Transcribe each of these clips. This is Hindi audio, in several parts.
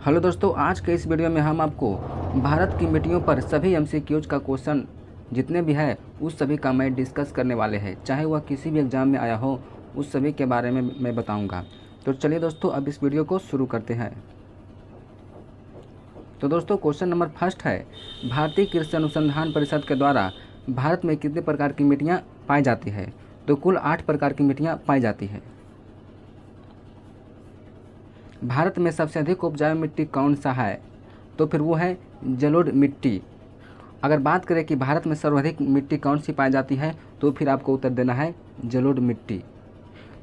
हेलो दोस्तों, आज के इस वीडियो में हम आपको भारत की मिट्टियों पर सभी एमसीक्यूज का क्वेश्चन जितने भी है उस सभी का मैं डिस्कस करने वाले हैं। चाहे वह किसी भी एग्ज़ाम में आया हो, उस सभी के बारे में मैं बताऊंगा। तो चलिए दोस्तों, अब इस वीडियो को शुरू करते हैं। तो दोस्तों, क्वेश्चन नंबर फर्स्ट है, भारतीय कृषि अनुसंधान परिषद के द्वारा भारत में कितने प्रकार की मिट्टियाँ पाई जाती है? तो कुल 8 प्रकार की मिट्टियाँ पाई जाती है। भारत में सबसे अधिक उपजाऊ मिट्टी कौन सा है? तो फिर वो है जलोढ़ मिट्टी। अगर बात करें कि भारत में सर्वाधिक मिट्टी कौन सी पाई जाती है, तो फिर आपको उत्तर देना है जलोढ़ मिट्टी,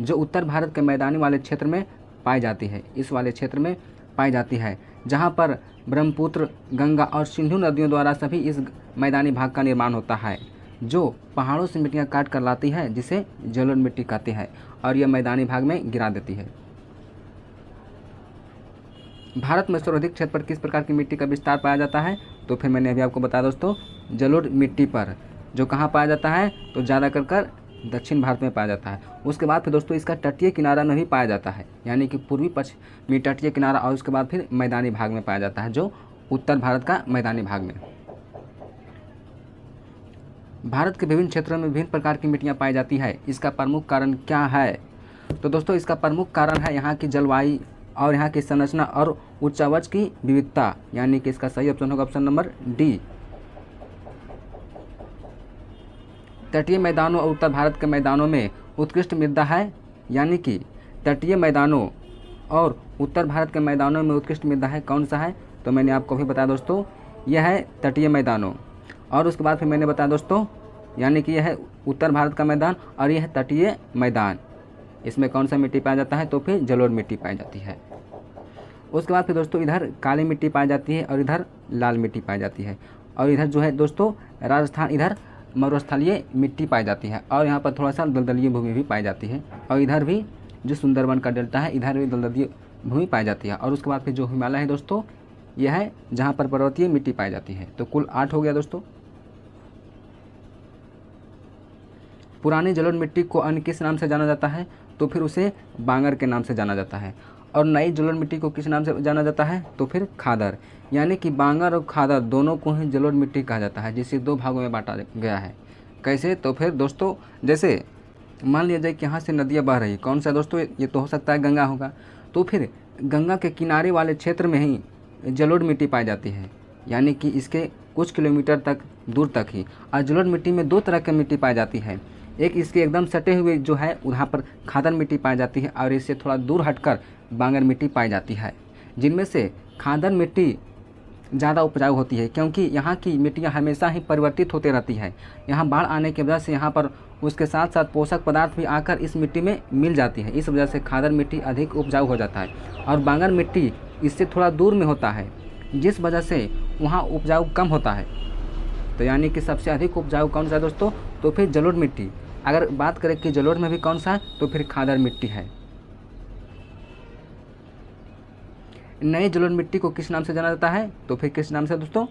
जो उत्तर भारत के मैदानी वाले क्षेत्र में पाई जाती है। इस वाले क्षेत्र में पाई जाती है जहाँ पर ब्रह्मपुत्र, गंगा और सिंधु नदियों द्वारा सभी इस मैदानी भाग का निर्माण होता है, जो पहाड़ों से मिट्टियाँ काट कर लाती है, जिसे जलोढ़ मिट्टी कहते हैं, और यह मैदानी भाग में गिरा देती है। भारत में सर्वाधिक क्षेत्र पर किस प्रकार की मिट्टी का विस्तार पाया जाता है? तो फिर मैंने अभी आपको बताया दोस्तों, जलोढ़ मिट्टी पर, जो कहाँ पाया जाता है? तो ज़्यादा कर दक्षिण भारत में पाया जाता है। उसके बाद फिर दोस्तों इसका तटीय किनारा में भी पाया जाता है, यानी कि पूर्वी पश्चिमी तटीय किनारा, और उसके बाद फिर मैदानी भाग में पाया जाता है, जो उत्तर भारत का मैदानी भाग में। भारत के विभिन्न क्षेत्रों में विभिन्न प्रकार की मिट्टियाँ पाई जाती है। इसका प्रमुख कारण क्या है? तो दोस्तों इसका प्रमुख कारण है यहाँ की जलवायु और यहाँ की संरचना और उच्चावच की विविधता, यानी कि इसका सही ऑप्शन होगा ऑप्शन नंबर डी। तटीय मैदानों और उत्तर भारत के मैदानों में उत्कृष्ट मृदा है, यानी कि तटीय मैदानों और उत्तर भारत के मैदानों में उत्कृष्ट मृदा है, कौन सा है? तो मैंने आपको भी बताया दोस्तों, यह है तटीय मैदानों। और उसके बाद फिर मैंने बताया दोस्तों, यानी कि यह है उत्तर भारत का मैदान और यह है तटीय मैदान। इसमें कौन सा मिट्टी पाया जाता है? तो फिर जलोढ़ मिट्टी पाई जाती है। उसके बाद फिर दोस्तों इधर काली मिट्टी पाई जाती है और इधर लाल मिट्टी पाई जाती है, और इधर जो है दोस्तों राजस्थान, इधर मरुस्थलीय मिट्टी पाई जाती है, और यहाँ पर थोड़ा सा दलदलीय भूमि भी पाई जाती है, और इधर भी जो सुंदरवन का डेल्टा है, इधर भी दलदलीय भूमि पाई जाती है। और उसके बाद फिर जो हिमालय है दोस्तों, यह है जहाँ पर पर्वतीय मिट्टी पाई जाती है। तो कुल 8 हो गया दोस्तों। पुरानी जलोढ़ मिट्टी को अन्य किस नाम से जाना जाता है? तो फिर उसे बांगर के नाम से जाना जाता है। और नई जलोढ़ मिट्टी को किस नाम से जाना जाता है? तो फिर खादर, यानी कि बांगर और खादर दोनों को ही जलोढ़ मिट्टी कहा जाता है, जिसे 2 भागों में बांटा गया है। कैसे? तो फिर दोस्तों जैसे मान लिया जाए कि यहाँ से नदियाँ बह रही, कौन सा दोस्तों? ये तो हो सकता है गंगा होगा। तो फिर गंगा के किनारे वाले क्षेत्र में ही जलोढ़ मिट्टी पाई जाती है, यानी कि इसके कुछ किलोमीटर तक दूर तक ही। और जलोढ़ मिट्टी में 2 तरह की मिट्टी पाई जाती है। एक इसके एकदम सटे हुए जो है वहाँ पर खादर मिट्टी पाई जाती है, और इससे थोड़ा दूर हटकर बांगर मिट्टी पाई जाती है, जिनमें से खादर मिट्टी ज़्यादा उपजाऊ होती है, क्योंकि यहाँ की मिट्टियाँ हमेशा ही परिवर्तित होते रहती है। यहाँ बाढ़ आने की वजह से यहाँ पर उसके साथ साथ पोषक पदार्थ भी आकर इस मिट्टी में मिल जाती है। इस वजह से खादर मिट्टी अधिक उपजाऊ हो जाता है, और बांगर मिट्टी इससे थोड़ा दूर में होता है, जिस वजह से वहाँ उपजाऊ कम होता है। तो यानी कि सबसे अधिक उपजाऊ कौन सा है दोस्तों? तो फिर जलोढ़ मिट्टी। अगर बात करें कि जलोढ़ में भी कौन सा है, तो फिर खादर मिट्टी है। नई जलोढ़ मिट्टी को किस नाम से जाना जाता है? तो फिर किस नाम से दोस्तों?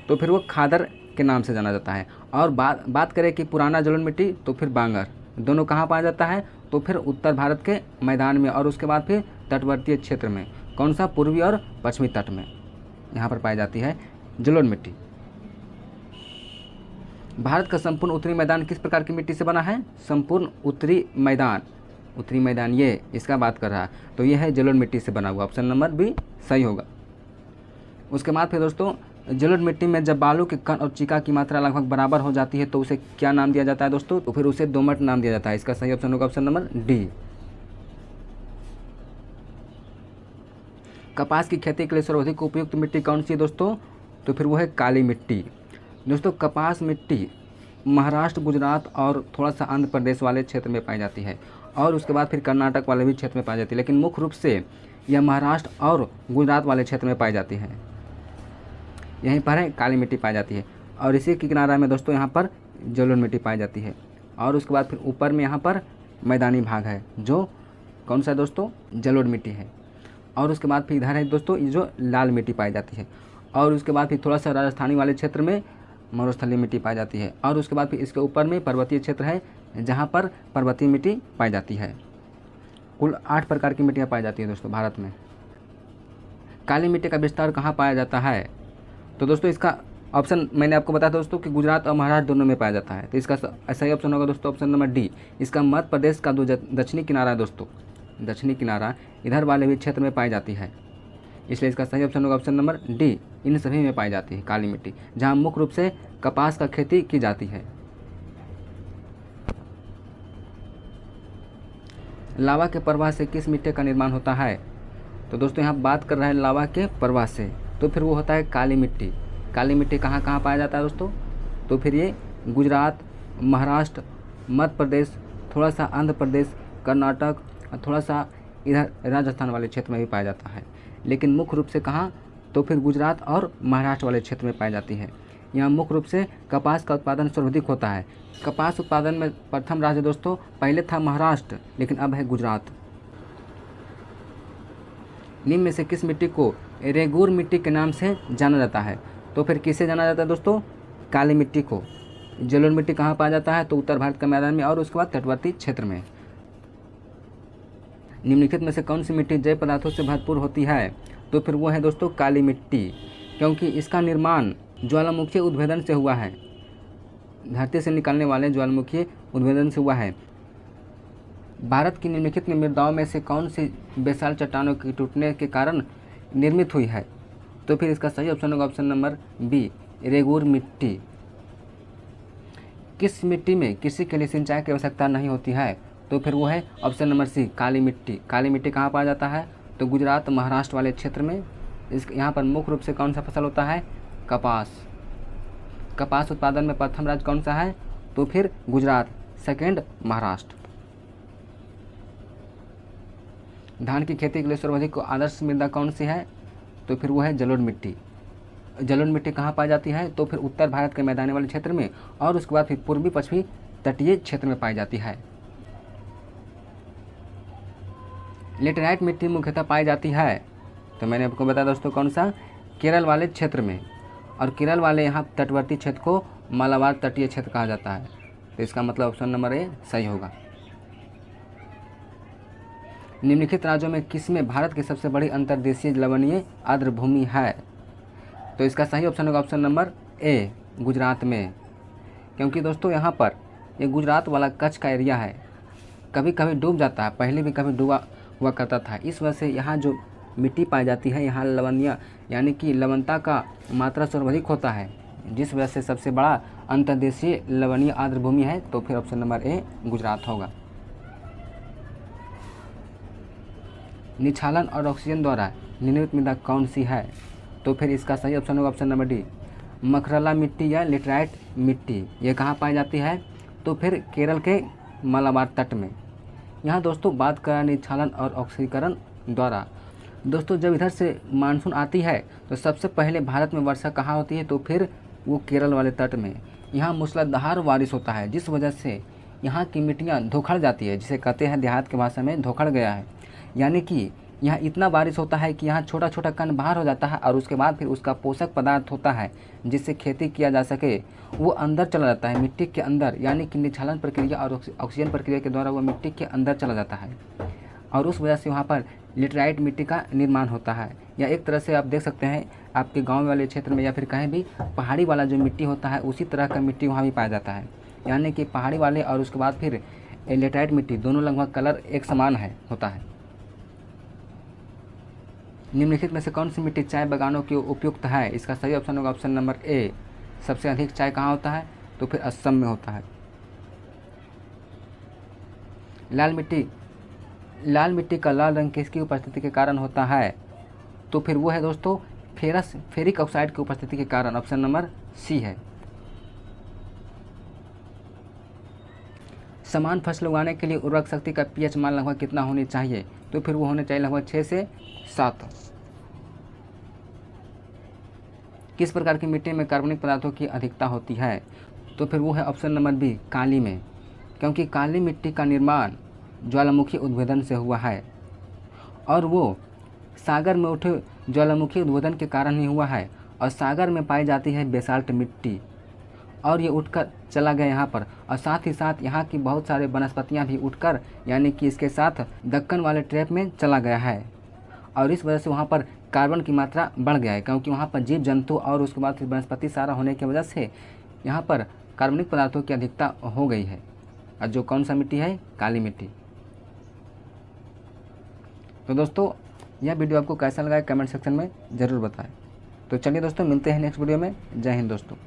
तो फिर वो खादर के नाम से जाना जाता है। और बात करें कि पुराना जलोढ़ मिट्टी, तो फिर बांगर। दोनों कहाँ पाया जाता है? तो फिर उत्तर भारत के मैदान में, और उसके बाद फिर तटवर्तीय क्षेत्र में, कौन सा? पूर्वी और पश्चिमी तट में, यहाँ पर पाई जाती है जलोढ़ मिट्टी। भारत का संपूर्ण उत्तरी मैदान किस प्रकार की मिट्टी से बना है? संपूर्ण उत्तरी मैदान ये इसका बात कर रहा है, तो ये है जलोढ़ मिट्टी से बना हुआ। ऑप्शन नंबर बी सही होगा। उसके बाद फिर दोस्तों जलोढ़ मिट्टी में जब बालू के कण और चिका की मात्रा लगभग बराबर हो जाती है, तो उसे क्या नाम दिया जाता है दोस्तों? तो फिर उसे दोमट नाम दिया जाता है। इसका सही ऑप्शन होगा ऑप्शन नंबर डी। कपास की खेती के लिए सर्वाधिक उपयुक्त मिट्टी कौन सी है दोस्तों? तो फिर वो है काली मिट्टी। दोस्तों कपास मिट्टी महाराष्ट्र, गुजरात और थोड़ा सा आंध्र प्रदेश वाले क्षेत्र में पाई जाती है, और उसके बाद फिर कर्नाटक वाले भी क्षेत्र में पाई जाती है, लेकिन मुख्य रूप से यह महाराष्ट्र और गुजरात वाले क्षेत्र में पाई जाती है। यहीं पर है काली मिट्टी पाई जाती है, और इसी के किनारा में दोस्तों यहाँ पर जलोढ़ मिट्टी पाई जाती है। और उसके बाद फिर ऊपर में यहाँ पर मैदानी भाग है, जो कौन सा दोस्तों? जलोढ़ मिट्टी है। और उसके बाद फिर इधर है दोस्तों ये जो लाल मिट्टी पाई जाती है, और उसके बाद फिर थोड़ा सा राजस्थानी वाले क्षेत्र में मरुस्थलीय मिट्टी पाई जाती है, और उसके बाद फिर इसके ऊपर में पर्वतीय क्षेत्र है, जहाँ पर पर्वतीय मिट्टी पाई जाती है। कुल 8 प्रकार की मिट्टियाँ पाई जाती है दोस्तों भारत में। काली मिट्टी का विस्तार कहाँ पाया जाता है? तो दोस्तों इसका ऑप्शन मैंने आपको बताया दोस्तों कि गुजरात और महाराष्ट्र दोनों में पाया जाता है। तो इसका सही ऑप्शन होगा दोस्तों ऑप्शन नंबर डी। इसका मध्य प्रदेश का जो दक्षिणी किनारा है दोस्तों, दक्षिणी किनारा इधर वाले भी क्षेत्र में पाई जाती है, इसलिए इसका सही ऑप्शन होगा ऑप्शन नंबर डी। इन सभी में पाई जाती है काली मिट्टी, जहाँ मुख्य रूप से कपास का खेती की जाती है। लावा के प्रवाह से किस मिट्टी का निर्माण होता है? तो दोस्तों यहाँ बात कर रहे हैं लावा के प्रवाह से, तो फिर वो होता है काली मिट्टी। काली मिट्टी कहाँ कहाँ पाया जाता है दोस्तों? तो फिर ये गुजरात, महाराष्ट्र, मध्य प्रदेश, थोड़ा सा आंध्र प्रदेश, कर्नाटक और थोड़ा सा इधर राजस्थान वाले क्षेत्र में भी पाया जाता है, लेकिन मुख्य रूप से कहाँ? तो फिर गुजरात और महाराष्ट्र वाले क्षेत्र में पाई जाती है। यहाँ मुख्य रूप से कपास का उत्पादन सर्वाधिक होता है। कपास उत्पादन में प्रथम राज्य दोस्तों पहले था महाराष्ट्र, लेकिन अब है गुजरात। निम्न में से किस मिट्टी को रेगूर मिट्टी के नाम से जाना जाता है? तो फिर किसे जाना जाता है दोस्तों? काली मिट्टी को। जलोढ़ मिट्टी कहाँ पाया जाता है? तो उत्तर भारत के मैदान में और उसके बाद तटवर्ती क्षेत्र में। निम्नलिखित में से कौन सी मिट्टी जैव पदार्थों से भरपूर होती है? तो फिर वो है दोस्तों काली मिट्टी, क्योंकि इसका निर्माण ज्वालामुखी उद्भेदन से हुआ है। धरती से निकलने वाले ज्वालामुखी उद्भेदन से हुआ है। भारत की निम्नलिखित मृदाओं में से कौन सी बेसाल चट्टानों के टूटने के कारण निर्मित हुई है? तो फिर इसका सही ऑप्शन होगा ऑप्शन नंबर बी, रेगूर मिट्टी। किस मिट्टी में कृषि के लिए सिंचाई की आवश्यकता नहीं होती है? तो फिर वो है ऑप्शन नंबर सी, काली मिट्टी। काली मिट्टी कहाँ पाया जाता है? तो गुजरात, महाराष्ट्र वाले क्षेत्र में। यहाँ पर मुख्य रूप से कौन सा फसल होता है? कपास। कपास उत्पादन में प्रथम राज्य कौन सा है? तो फिर गुजरात, सेकंड महाराष्ट्र। धान की खेती के लिए सर्वाधिक आदर्श मृदा कौन सी है? तो फिर वो है जलोढ़ मिट्टी। जलोढ़ मिट्टी कहाँ पाई जाती है? तो फिर उत्तर भारत के मैदानी वाले क्षेत्र में और उसके बाद फिर पूर्वी पश्चिमी तटीय क्षेत्र में पाई जाती है। लेटेराइट मिट्टी मुख्यतः पाई जाती है, तो मैंने आपको बताया दोस्तों कौन सा? केरल वाले क्षेत्र में। और केरल वाले यहाँ तटवर्ती क्षेत्र को मालाबार तटीय क्षेत्र कहा जाता है, तो इसका मतलब ऑप्शन नंबर ए सही होगा। निम्नलिखित राज्यों में किसमें भारत की सबसे बड़ी अंतर्देशीय लवणीय आर्द्र भूमि है? तो इसका सही ऑप्शन होगा ऑप्शन नंबर ए, गुजरात में। क्योंकि दोस्तों यहाँ पर ये गुजरात वाला कच्छ का एरिया है, कभी कभी डूब जाता है, पहले भी कभी डूबा हुआ करता था। इस वजह से यहाँ जो मिट्टी पाई जाती है, यहाँ लवणीय यानी कि लवणता का मात्रा सर्वाधिक होता है, जिस वजह से सबसे बड़ा अंतर्देशीय लवणीय आर्द्र भूमि है। तो फिर ऑप्शन नंबर ए गुजरात होगा। निछालन और ऑक्सीजन द्वारा निर्मित मृदा कौन सी है? तो फिर इसका सही ऑप्शन होगा ऑप्शन नंबर डी, मखरला मिट्टी या लेटराइट मिट्टी। ये कहाँ पाई जाती है? तो फिर केरल के मालाबार तट में। यहाँ दोस्तों बात करें निछालन और ऑक्सीकरण द्वारा। दोस्तों जब इधर से मानसून आती है तो सबसे पहले भारत में वर्षा कहाँ होती है? तो फिर वो केरल वाले तट में। यहाँ मूसलाधार बारिश होता है, जिस वजह से यहाँ की मिट्टियाँ धोखड़ जाती है, जिसे कहते हैं देहात की भाषा में धोखड़ गया है। यानी कि यहाँ इतना बारिश होता है कि यहाँ छोटा छोटा कण बाहर हो जाता है और उसके बाद फिर उसका पोषक पदार्थ होता है जिससे खेती किया जा सके, वो अंदर चला जाता है मिट्टी के अंदर। यानी कि निछालन प्रक्रिया और ऑक्सीजन प्रक्रिया के द्वारा वो मिट्टी के अंदर चला जाता है और उस वजह से वहाँ पर लेटराइट मिट्टी का निर्माण होता है। या एक तरह से आप देख सकते हैं आपके गाँव वाले क्षेत्र में या फिर कहीं भी पहाड़ी वाला जो मिट्टी होता है उसी तरह का मिट्टी वहाँ भी पाया जाता है। यानी कि पहाड़ी वाले और उसके बाद फिर लेटराइट मिट्टी दोनों लगभग कलर एक समान होता है। निम्नलिखित में से कौन सी मिट्टी चाय बागानों की उपयुक्त है? इसका सही ऑप्शन होगा ऑप्शन नंबर ए, सबसे अधिक चाय कहाँ होता है? तो फिर असम में होता है। लाल मिट्टी का लाल रंग किसकी उपस्थिति के कारण होता है? तो फिर वो है दोस्तों फेरिक ऑक्साइड की उपस्थिति के कारण। ऑप्शन नंबर सी है। समान फसल उगाने के लिए उर्वरक शक्ति का पीएच मान लगभग कितना होनी चाहिए? तो फिर वो होने चाहिए लगभग 6 से 7। किस प्रकार की मिट्टी में कार्बनिक पदार्थों की अधिकता होती है? तो फिर वो है ऑप्शन नंबर बी, काली में। क्योंकि काली मिट्टी का निर्माण ज्वालामुखी उद्भेदन से हुआ है और वो सागर में उठे ज्वालामुखी उद्भेदन के कारण ही हुआ है। और सागर में पाई जाती है बेसाल्ट मिट्टी और ये उठकर चला गया यहाँ पर। और साथ ही साथ यहाँ की बहुत सारे वनस्पतियाँ भी उठकर यानी कि इसके साथ दक्कन वाले ट्रैप में चला गया है और इस वजह से वहाँ पर कार्बन की मात्रा बढ़ गया है, क्योंकि वहाँ पर जीव जंतु और उसके बाद फिर वनस्पति सारा होने की वजह से यहाँ पर कार्बनिक पदार्थों की अधिकता हो गई है। और जो कौन सा मिट्टी है? काली मिट्टी। तो दोस्तों यह वीडियो आपको कैसा लगा कमेंट सेक्शन में ज़रूर बताएं। तो चलिए दोस्तों मिलते हैं नेक्स्ट वीडियो में। जय हिंद दोस्तों।